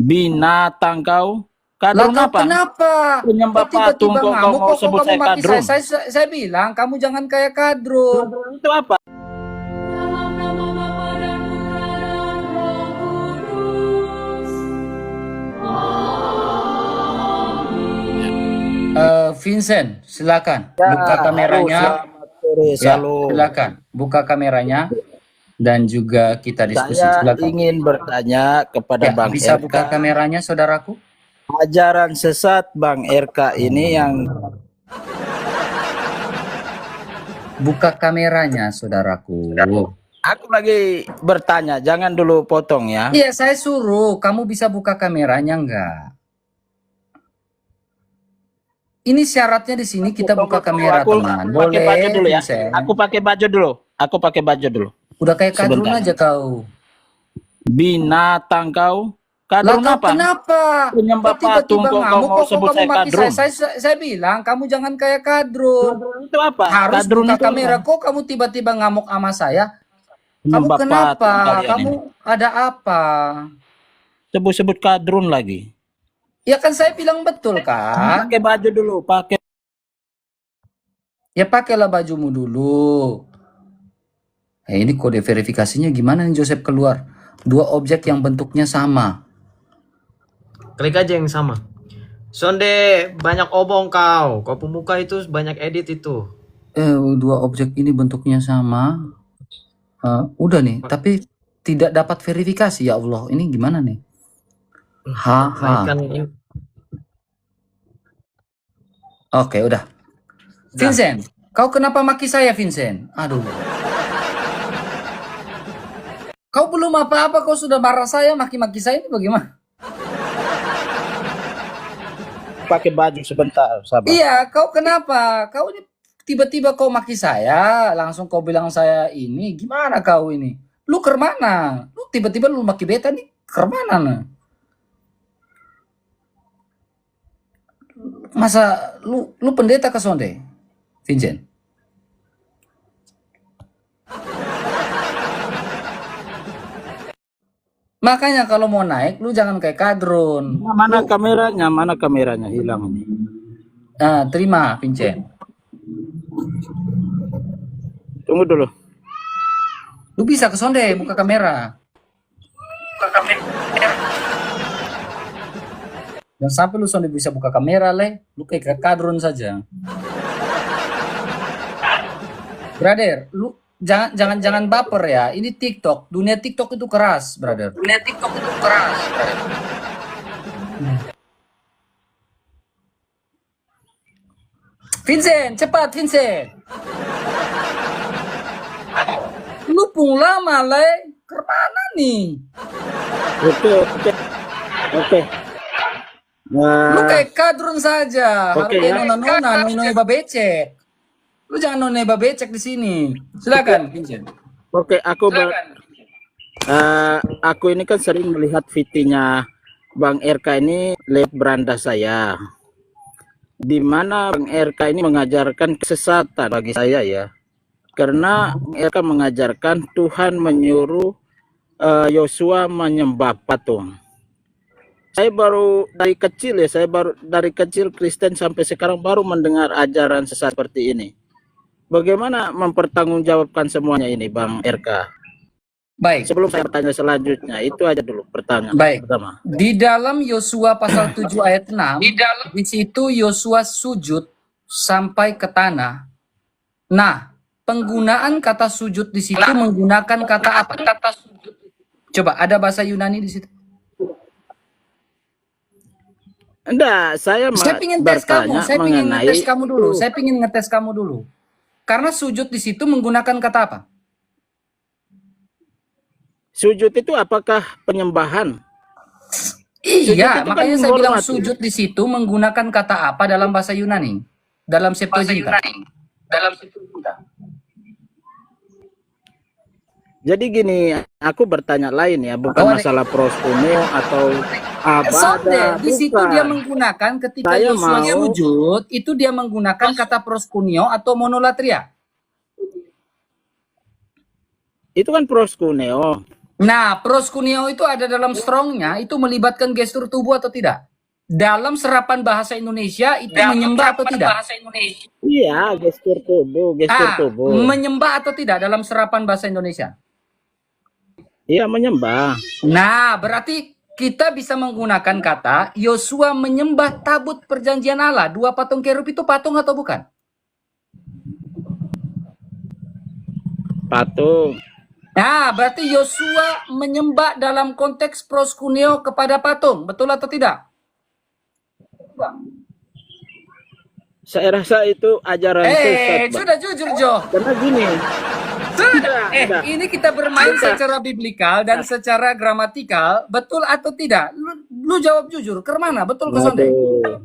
Binatang kau. Lah Kadrun kau apa? kenapa? Penyembah Kok patung tiba-tiba kau ngamuk? mau Kok sebut kamu saya maki kadrun. saya bilang kamu jangan kayak kadrun. Kadrun itu apa? Dalam nama Bapa dan Putra dan Roh Kudus. Vincent, silakan Ya, buka halo, kameranya. selamat sore, Ya, salam. silakan buka kameranya dan juga kita diskusi. Saya Silakan. ingin bertanya kepada Ya, Bang bisa RK. buka kameranya, saudaraku. Ajaran sesat Bang RK ini yang Buka kameranya, saudaraku. aku lagi bertanya, jangan dulu potong ya. Iya, saya suruh. Kamu bisa buka kameranya enggak? Ini syaratnya di sini kita buka kamera, teman. Aku pakai baju Boleh, dulu ya. Vincent. Aku pakai baju dulu. Aku pakai baju dulu. Udah kayak kadrun Sebentar. aja kau. Binatang kau. Lah Kadrun kau apa? kenapa? Penyembah Kok tiba-tiba patung kau ngamuk? mau Kok sebut kamu saya maki kadrun. saya bilang kamu jangan kayak kadrun. Kadrun itu apa? Harus Kadrun buka itu kamera. apa? Kok kamu tiba-tiba ngamuk sama saya? Kamu Penyembah kenapa? patung kalian Kamu ini. ada apa? Sebut-sebut kadrun lagi. Ya kan saya bilang betul kan? Pakai baju dulu, pakai. Ya pakailah bajumu dulu. Ini kode verifikasinya gimana nih Joseph keluar? Dua objek yang bentuknya sama. Klik aja yang sama. Sonde, banyak obong kau. Kau pemuka itu banyak edit itu. Dua objek ini bentuknya sama. Udah nih, tapi tidak dapat verifikasi ya Allah. Ini gimana nih? Naikkan ini. Oke, udah. Vincent, kau kenapa maki saya, Vincent? Aduh. Kau belum apa-apa, kau sudah marah saya, maki-maki saya ini bagaimana? Pakai baju sebentar, sabar. Iya, kau kenapa? Kau ini tiba-tiba kau maki saya, langsung kau bilang saya ini, gimana kau ini? Lu ke mana? Lu tiba-tiba lu maki beta nih, ke mana? Nah? Masa lu pendeta ke sonde, Vincent? Makanya kalau mau naik, lu jangan kayak kadrun. Mana kameranya? Mana kameranya? Hilang ini. Terima, Vincent. Tunggu dulu. Lu bisa ke sonde, buka kamera. Dan sampai lu sonde bisa buka kamera, lu kayak kadrun saja. Brother, lu jangan baper ya. Ini TikTok, dunia TikTok itu keras, brother. Dunia TikTok itu keras, brother. Vincent, cepat Vincent. Lu pun lama, kemana nih? Oke. Lu kayak kadrun saja. Oke, Harus ya. nona babecek. Lu jangan nona babecek di sini. Silakan, Vincent. Oke, aku ini kan sering melihat VT-nya Bang RK ini lewat beranda saya. Di mana Bang RK ini mengajarkan kesesatan bagi saya ya. Karena Bang RK mengajarkan Tuhan menyuruh Yosua menyembah patung. Saya baru dari kecil Kristen sampai sekarang baru mendengar ajaran sesat seperti ini. Bagaimana mempertanggungjawabkan semuanya ini, Bang RK? Baik. Sebelum saya bertanya selanjutnya, itu aja dulu pertanyaan pertama. Di dalam Yosua pasal 7 ayat 6, di situ Yosua sujud sampai ke tanah. Nah, penggunaan kata sujud di situ menggunakan kata apa? Coba, ada bahasa Yunani di situ? Enggak, saya ingin tes kamu, saya ingin ngetes kamu dulu. itu. Saya ingin ngetes kamu dulu. Karena sujud di situ menggunakan kata apa? Sujud itu apakah penyembahan? Iya, makanya saya bilang menghormati. sujud di situ menggunakan kata apa dalam bahasa Yunani? Dalam Septuaginta. Jadi gini, aku bertanya lain ya, bukan masalah proskuneo atau Sonde, di situ dia menggunakan ketika Saya Yosua mau- sujud, itu dia menggunakan kata proskuneo atau monolatria. itu kan proskuneo. Nah, proskuneo itu ada dalam strongnya, itu melibatkan gestur tubuh atau tidak? Dalam serapan bahasa Indonesia itu menyembah atau tidak? Iya, gestur tubuh, gestur tubuh. Menyembah atau tidak dalam serapan bahasa Indonesia? Iya, menyembah. Nah, berarti kita bisa menggunakan kata Yosua menyembah tabut perjanjian Allah. Dua patung kerub itu patung atau bukan? Patung. Nah, berarti Yosua menyembah dalam konteks proskuneo kepada patung. Betul atau tidak? Saya rasa itu ajaran sesat, Bang. Sudah jujur, Jo. Karena gini, Sudah. Tidak. Ini kita bermain secara biblikal dan secara gramatikal. Betul atau tidak? Lu jawab jujur. Kemana? Betul ke sonde? waduh,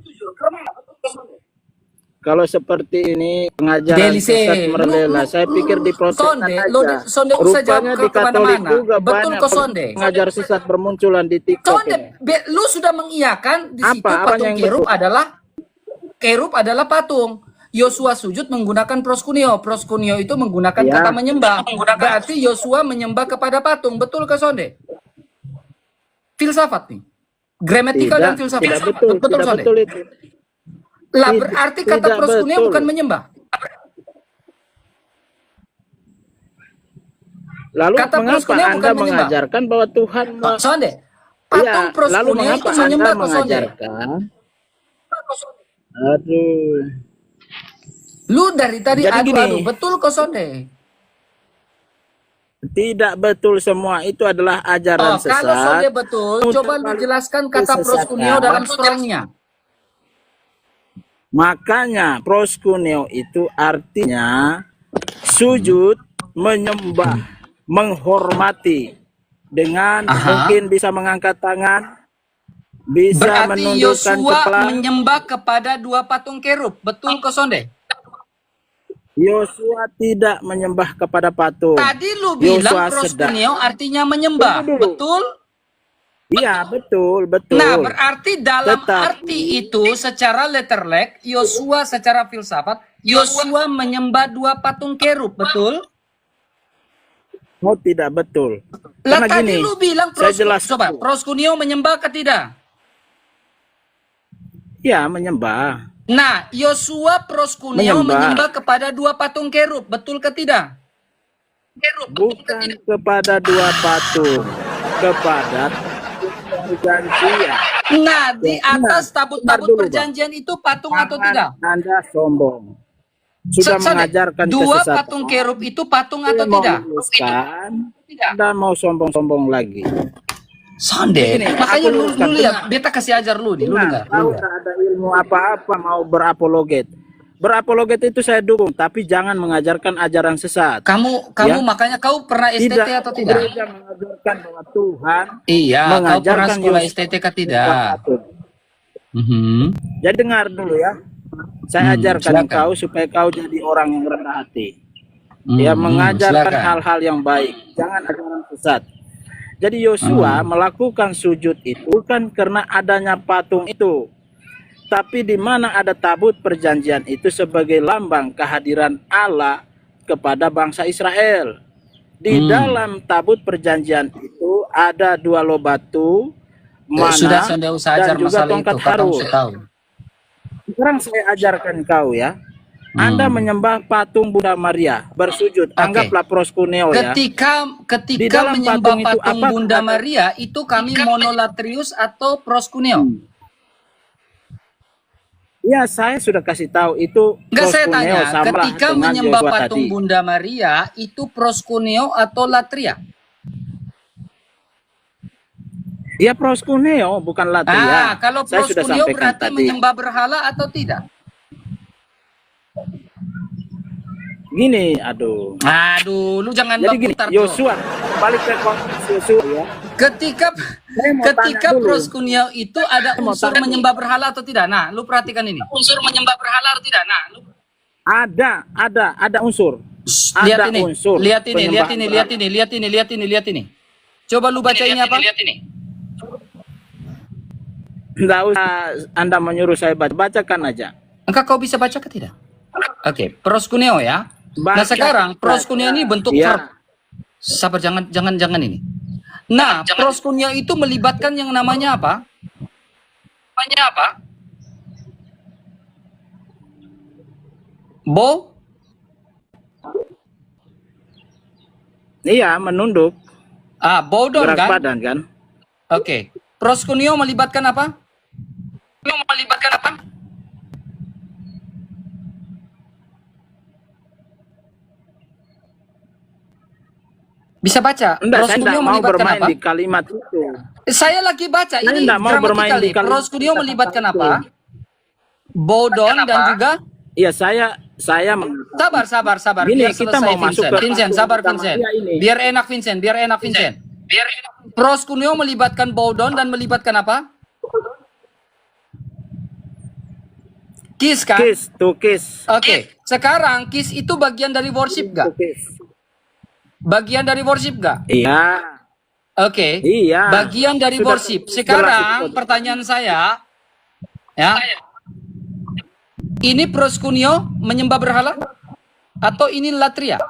kalau seperti ini pengajaran Delise, sesat meralela, saya pikir di protesan sonde, aja. sonde usah jawab Rupanya ke di Katolik kemana-mana. juga Betul banyak ke sonde? pengajar sesat bermunculan di TikTok Sonde, ini. lu sudah mengiyakan di situ Apa patung yang kerub betul? adalah patung. Yosua sujud menggunakan proskuneo. Proskuneo itu menggunakan Ya. kata menyembah. Berarti Yosua menyembah kepada patung. Betul ke sonde? Filsafat nih. Gramatikal dan filsafat. Tidak betul, tidak sonde? betul itu. Lah Tidak- berarti kata tidak proskuneo betul. bukan menyembah. Lalu Kata mengapa proskuneo Anda bukan menyembah. mengajarkan bahwa Tuhan Sonde. Iya, Patung lalu proskuneo itu mengapa Anda menyembah ke sonde. mengajarkan? Aduh. Lu dari tadi Jadi gini. adu-adu. Betul ke sonde? Tidak betul semua itu adalah ajaran Oh, kalau sonde sesat. betul, Untuk coba lu jelaskan kata kesesatan. proskuneo dalam strongnya. Makanya proskuneo itu artinya sujud, menyembah, menghormati dengan Aha. mungkin bisa mengangkat tangan, bisa Berarti menundukkan Yosua kepala. menyembah kepada dua patung kerub. Betul ke sonde? Yosua tidak menyembah kepada patung. Tadi lu bilang Yosua proskuneo artinya menyembah. Tunggu dulu. Betul? Iya, betul, betul. Nah, berarti dalam Tetapi- arti itu secara letterlek, Yosua secara filsafat, Yosua menyembah dua patung kerub, betul? Oh, tidak betul. Lah Karena tadi gini, lu bilang saya jelas. coba proskuneo menyembah ke tidak? Ya, menyembah. Nah, Yosua proskuneo Menyembah. menyembah kepada dua patung kerub, betul ke tidak? Bukan kepada dua patung, kepada perjanjian. Nah, di atas tabut-tabut dulu, Bang. perjanjian itu patung atau tidak? Anda sombong. Sudah Sonde, mengajarkan dua kesesatan. patung kerub itu patung atau Saya mau tidak? luruskan, Anda mau sombong-sombong lagi. Sonde, Gini, makanya aku lu luruskan. lihat, beta kasih ajar lu nih, lu dengar. Tahu tak ada ilmu apa-apa mau berapologet. Berapologet itu saya dukung, tapi jangan mengajarkan ajaran sesat. Kamu Ya. makanya kau pernah STT atau tidak? Gereja mengajarkan bahwa Tuhan Iya, kau pernah mengajarkan sekolah Yosua STT atau tidak? patung. Mhm. Jadi dengar dulu ya. Saya ajarkan silakan. engkau supaya kau jadi orang yang rendah hati. Ya, mengajarkan silakan. hal-hal yang baik, jangan ajaran sesat. Jadi Yosua melakukan sujud itu bukan karena adanya patung itu, tapi di mana ada tabut perjanjian itu sebagai lambang kehadiran Allah kepada bangsa Israel. Di dalam tabut perjanjian itu ada dua loh batu, mana Sudah Sonde usah dan ajar juga masalah itu, tongkat kau Harun. usah tahu. Sekarang saya ajarkan kau ya. Anda menyembah patung Bunda Maria, bersujud. Anggaplah proskuneo ya. Ketika Di dalam menyembah patung itu patung apa? Bunda Maria, itu kami monolatrius atau proskuneo? Ya, saya sudah kasih tahu itu Enggak, saya proskuneo tanya, sama ketika dengan menyembah Yosua patung tadi. Bunda Maria, itu proskuneo atau latria? Ya, proskuneo bukan latria. Kalau Saya sudah proskuneo sampaikan berarti tadi. menyembah berhala atau tidak? Gini, aduh. Aduh, lu jangan Jadi gini, berputar, Jo. Yosua balik ke konteks Yosua ya. Ketika Saya mau ketika tanya dulu. proskuneo itu ada mau unsur tanya. menyembah berhala atau tidak? Nah, lu perhatikan ini. Unsur menyembah berhala atau tidak? Nah, lu Ada unsur. lihat Ada ini. unsur Lihat ini, lihat penyembahan ini, lihat ini, lihat ini, lihat ini, lihat ini. Coba lu baca ini apa? Tidak usah Anda menyuruh saya baca, bacakan aja. Engkau kau bisa baca ke tidak? Oke, proskuneo ya. Nah, Baca, sekarang proskuneo ini bentuk ya. verb. Sabar, jangan ini. Nah, proskuneo itu melibatkan yang namanya apa? Bo? Iya, menunduk, Bodon gerak kan? badan kan. Oke. Proskuneo melibatkan apa? Bisa baca. Enggak, saya Proskuneo enggak mau melibatkan bermain apa? di kalimat itu. Saya lagi baca. Saya Ini enggak mau bermain di gramatikali. kalimat Proskuneo kata-kata melibatkan itu. apa? Bodon dan juga Iya, saya mengatakan, sabar. gini, Biar kita selesai mau masuk Vincent. ke Vincent, sabar pertama Vincent. dia ini. Biar enak Vincent. Proskuneo melibatkan bodon dan melibatkan apa? Kiss kan? Kiss, to kiss. Oke. Sekarang kiss itu bagian dari worship To gak? kiss. Bagian dari worship gak? Iya, Oke. iya. Bagian dari Sudah worship. jelas Sekarang itu. pertanyaan saya, ya. Ini proskuneo menyembah berhala atau ini latria?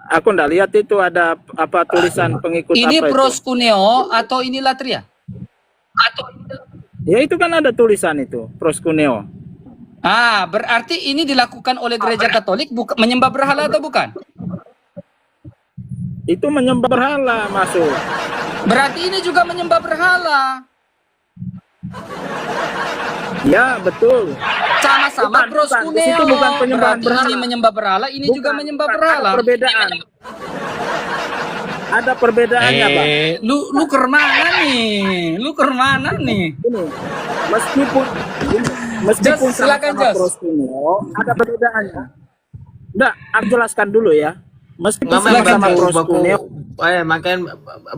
Aku enggak lihat itu ada apa tulisan pengikut Ini apa itu. proskuneo atau ini latria? Ya itu kan ada tulisan itu, proskuneo. Berarti ini dilakukan oleh gereja Katolik menyembah berhala atau bukan? Itu menyembah berhala masuk. Berarti ini juga menyembah berhala. Ya, betul. Sama-sama Bukan, proskuneo. di situ bukan penyembahan Berarti berhala. ini menyembah berhala, ini juga menyembah berhala. Ada perbedaan. Ada perbedaannya, Pak. Lu ke mana nih? Ini, meskipun Silakan, sama-sama Jos. proskuneo, ada perbedaannya. Enggak, aku jelaskan dulu ya. Meskipun Nggak main sama-sama baku, proskuneo, makanya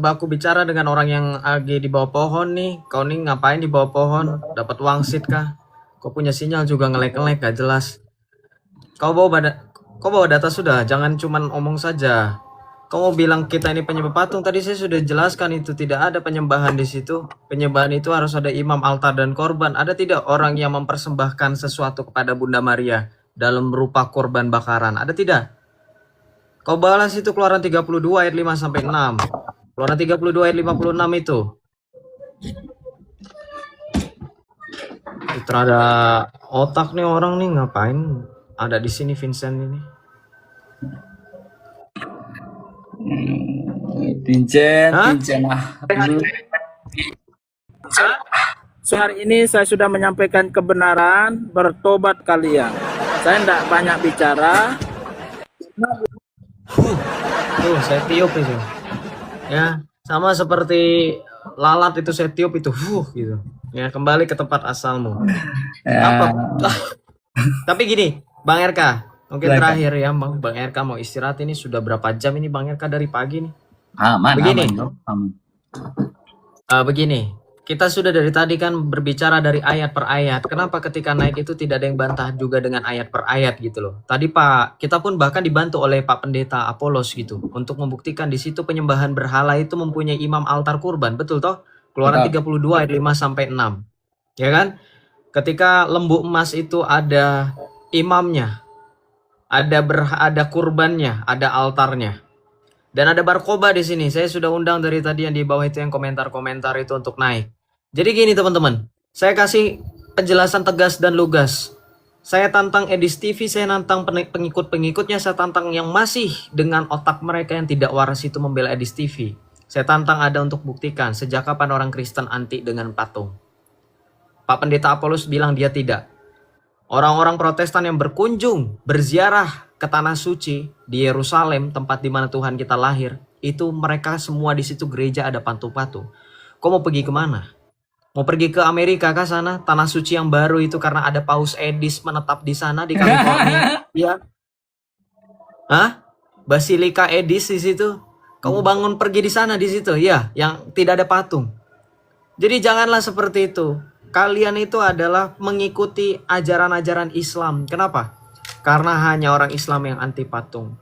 baku bicara dengan orang yang lagi di bawah pohon nih. Kau nih ngapain di bawah pohon? Dapat wangsit kah? Kau punya sinyal juga ngelek-ngelek gak jelas. Kau bawa data sudah, jangan cuman omong saja. Kau mau bilang kita ini penyembah patung, tadi saya sudah jelaskan itu tidak ada penyembahan di situ. Penyembahan itu harus ada imam, altar dan korban. Ada tidak orang yang mempersembahkan sesuatu kepada Bunda Maria dalam berupa korban bakaran? Ada tidak? Kau balas itu Keluaran 32 ayat 5 sampai 6. Keluaran 32 ayat 56 itu. Itu ada otak nih orang nih ngapain ada di sini Vincent ini. Vincent. Hah? hari ini saya sudah menyampaikan kebenaran, bertobat kalian. Saya tidak banyak bicara. Tuh, saya tiup itu. Ya, sama seperti lalat itu saya tiup itu, gitu. Ya, kembali ke tempat asalmu. Apa? Tapi gini, Bang RK, mungkin Silakan. terakhir ya, Bang RK mau istirahat ini sudah berapa jam ini Bang RK dari pagi nih? Begini. Begini, kita sudah dari tadi kan berbicara dari ayat per ayat. Kenapa ketika naik itu tidak ada yang bantah juga dengan ayat per ayat gitu loh. Tadi kita pun bahkan dibantu oleh Pak Pendeta Apolos gitu untuk membuktikan di situ penyembahan berhala itu mempunyai imam altar kurban, betul toh? Keluaran 32 ayat 5 sampai 6. Ya kan? Ketika lembu emas itu ada imamnya, ada kurbannya, ada altarnya. Dan ada barkoba di sini. Saya sudah undang dari tadi yang di bawah itu yang komentar-komentar itu untuk naik. Jadi gini teman-teman, saya kasih penjelasan tegas dan lugas. Saya tantang Edis TV, saya tantang pengikut-pengikutnya, saya tantang yang masih dengan otak mereka yang tidak waras itu membela Edis TV. Saya tantang Anda untuk buktikan sejak kapan orang Kristen anti dengan patung. Pak Pendeta Apolos bilang dia tidak. Orang-orang Protestan yang berkunjung, berziarah ke tanah suci di Yerusalem, tempat di mana Tuhan kita lahir, itu mereka semua di situ gereja ada patung-patung. Kau mau pergi kemana? Mau pergi ke Amerika kah sana? Tanah suci yang baru itu karena ada Paus Edis menetap di sana di California. Iya. Hah? Basilika Edis di situ. Kamu bangun pergi di sana di situ, ya, yang tidak ada patung. Jadi janganlah seperti itu. Kalian itu adalah mengikuti ajaran-ajaran Islam. Kenapa? Karena hanya orang Islam yang anti patung.